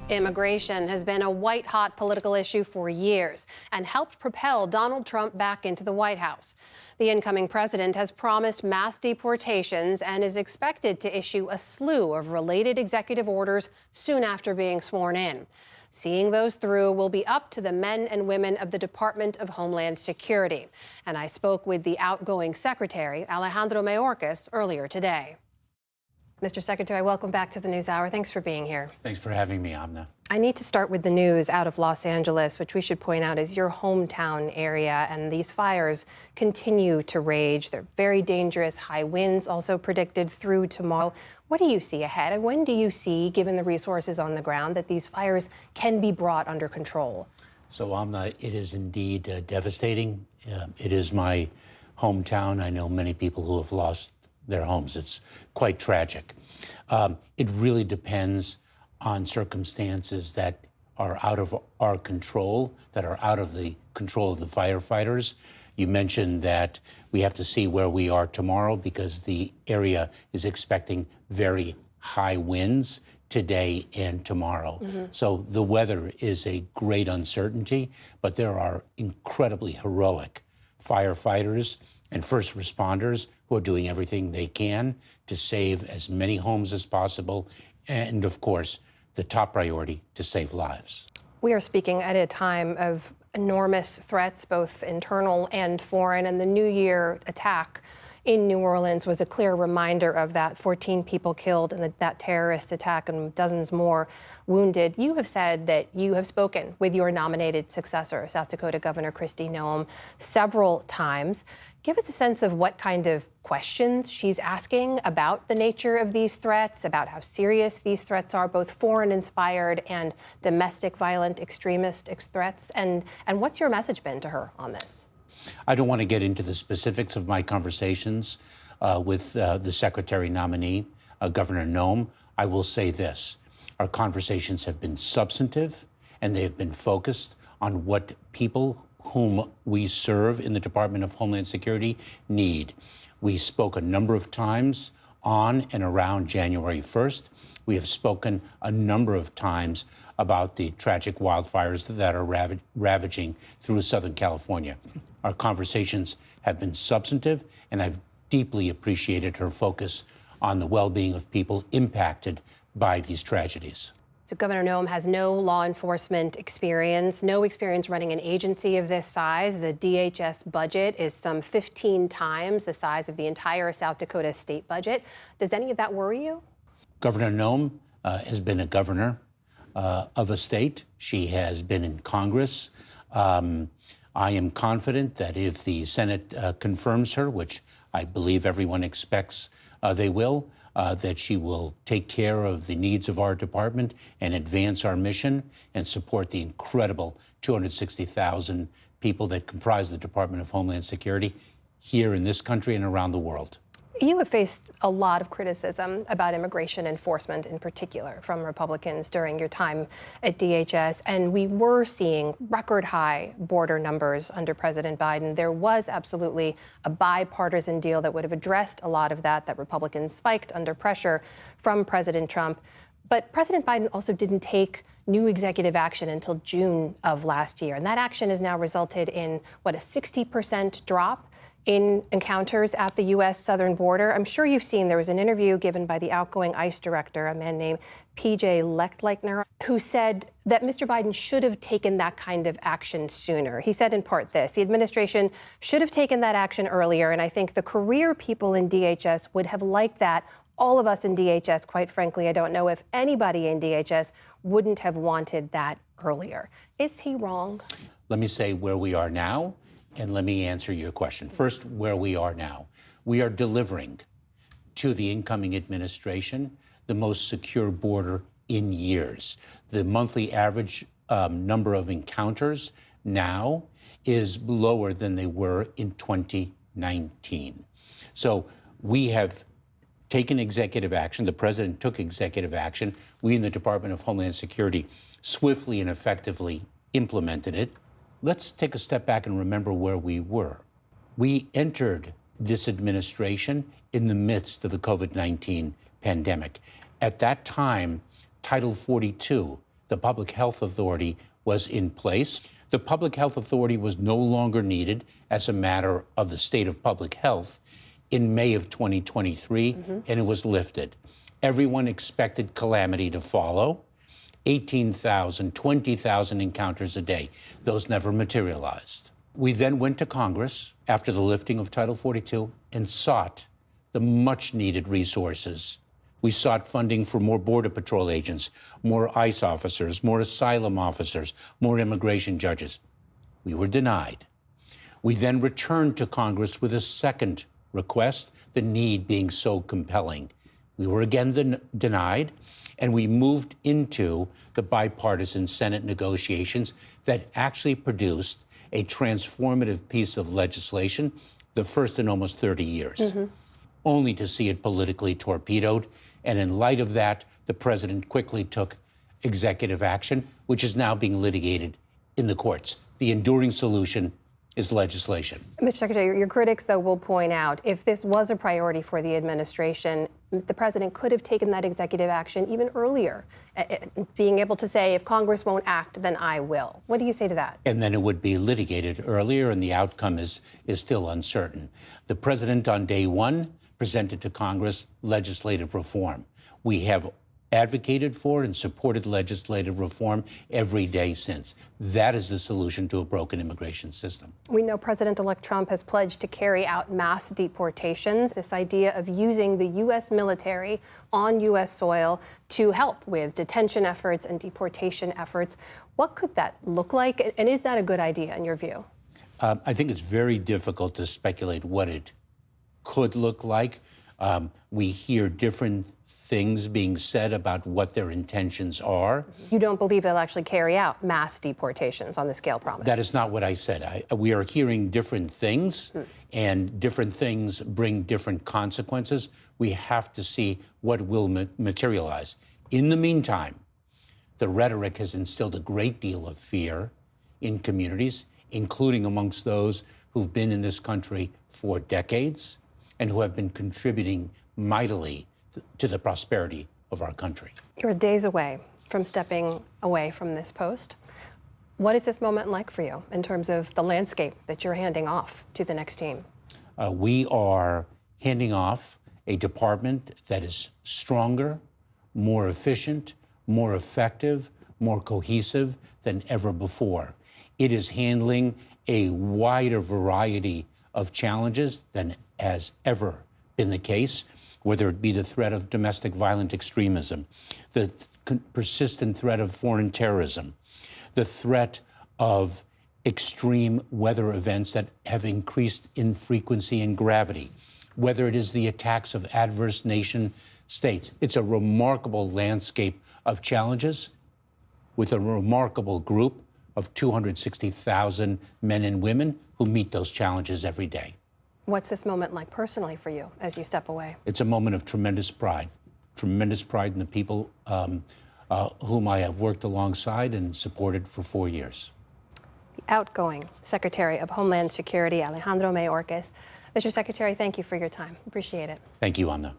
Immigration has been a white-hot political issue for years and helped propel Donald Trump back into the White House. The incoming president has promised mass deportations and is expected to issue a slew of related executive orders soon after being sworn in. Seeing those through will be up to the men and women of the Department of Homeland Security. And I spoke with the outgoing secretary, Alejandro Mayorkas, earlier today. Mr. Secretary, welcome back to the NewsHour. Thanks for being here. Thanks for having me, Amna. I need to start with the news out of Los Angeles, which we should point out is your hometown area, and these fires continue to rage. They're very dangerous. High winds also predicted through tomorrow. What do you see ahead, and when do you see, given the resources on the ground, that these fires can be brought under control? So, Amna, it is indeed devastating. It is my hometown. I know many people who have lost their homes. It's quite tragic. It really depends on circumstances that are out of our control, that are out of the control of the firefighters. You mentioned that we have to see where we are tomorrow because the area is expecting very high winds today and tomorrow. So the weather is a great uncertainty, but there are incredibly heroic firefighters and first responders who are doing everything they can to save as many homes as possible. And of course, the top priority, to save lives. We are speaking at a time of enormous threats, both internal and foreign, and the New Year attack in New Orleans was a clear reminder of that. 14 people killed in that terrorist attack and dozens more wounded. You have said that you have spoken with your nominated successor, South Dakota Governor Kristi Noem, several times. Give us a sense of what kind of questions she's asking about the nature of these threats, about how serious these threats are, both foreign-inspired and domestic violent extremist threats, and what's your message been to her on this? I don't want to get into the specifics of my conversations with the secretary nominee, Governor Noem. I will say this. Our conversations have been substantive, and they have been focused on what people whom we serve in the Department of Homeland Security need. We spoke a number of times on and around January 1st. We have spoken a number of times about the tragic wildfires that are ravaging through Southern California. Our conversations have been substantive, and I've deeply appreciated her focus on the well-being of people impacted by these tragedies. So Governor Noem has no law enforcement experience, no experience running an agency of this size. The DHS budget is some 15 times the size of the entire South Dakota state budget. Does any of that worry you? Governor Noem has been a governor of a state. She has been in Congress. I am confident that if the Senate confirms her, which I believe everyone expects they will, that she will take care of the needs of our department and advance our mission and support the incredible 260,000 people that comprise the Department of Homeland Security here in this country and around the world. You have faced a lot of criticism about immigration enforcement in particular from Republicans during your time at DHS, and we were seeing record high border numbers under President Biden. There was absolutely a bipartisan deal that would have addressed a lot of that Republicans spiked under pressure from President Trump. But President Biden also didn't take new executive action until June of last year, and that action has now resulted in, a 60% drop in encounters at the U.S. southern border. I'm sure you've seen there was an interview given by the outgoing ICE director, a man named P.J. Lechtleichner, who said that Mr. Biden should have taken that kind of action sooner. He said in part this: the administration should have taken that action earlier, and I think the career people in DHS would have liked that. All of us in DHS, quite frankly, I don't know if anybody in DHS wouldn't have wanted that earlier. Is he wrong? Let me say where we are now, and let me answer your question. First, where we are now. We are delivering to the incoming administration the most secure border in years. The monthly average number of encounters now is lower than they were in 2019. So we have taken executive action. The president took executive action. We in the Department of Homeland Security swiftly and effectively implemented it. Let's take a step back and remember where we were. We entered this administration in the midst of the COVID-19 pandemic. At that time, Title 42 the Public Health Authority was in place. The Public Health Authority was no longer needed as a matter of the state of public health in May of 2023, and it was lifted. Everyone expected calamity to follow. 18,000, 20,000 encounters a day. Those never materialized. We then went to Congress after the lifting of Title 42 and sought the much needed resources. We sought funding for more Border Patrol agents, more ICE officers, more asylum officers, more immigration judges. We were denied. We then returned to Congress with a second request, the need being so compelling. We were again denied, and we moved into the bipartisan Senate negotiations that actually produced a transformative piece of legislation, the first in almost 30 years, only to see it politically torpedoed. And in light of that, the president quickly took executive action, which is now being litigated in the courts. The enduring solution is legislation. Mr. Secretary, your critics, though, will point out if this was a priority for the administration, the president could have taken that executive action even earlier, being able to say, if Congress won't act, then I will. What do you say to that? And then it would be litigated earlier, and the outcome is still uncertain. The president on day one presented to Congress legislative reform. We have advocated for and supported legislative reform every day since. That is the solution to a broken immigration system. We know President-elect Trump has pledged to carry out mass deportations, this idea of using the U.S. military on U.S. soil to help with detention efforts and deportation efforts. What could that look like? And is that a good idea in your view? I think it's very difficult to speculate what it could look like. We hear different things being said about what their intentions are. You don't believe they'll actually carry out mass deportations on the scale promised? That is not what I said. We are hearing different things, and different things bring different consequences. We have to see what will materialize. In the meantime, the rhetoric has instilled a great deal of fear in communities, including amongst those who've been in this country for decades and who have been contributing mightily to the prosperity of our country. You're days away from stepping away from this post. What is this moment like for you in terms of the landscape that you're handing off to the next team? We are handing off a department that is stronger, more efficient, more effective, more cohesive than ever before. It is handling a wider variety of challenges than has ever been the case, whether it be the threat of domestic violent extremism, the persistent threat of foreign terrorism, the threat of extreme weather events that have increased in frequency and gravity, whether it is the attacks of adverse nation states. It's a remarkable landscape of challenges with a remarkable group of 260,000 men and women who meet those challenges every day. What's this moment like personally for you as you step away? It's a moment of tremendous pride in the people whom I have worked alongside and supported for 4 years. The outgoing Secretary of Homeland Security, Alejandro Mayorkas. Mr. Secretary, thank you for your time. Appreciate it. Thank you, Anna.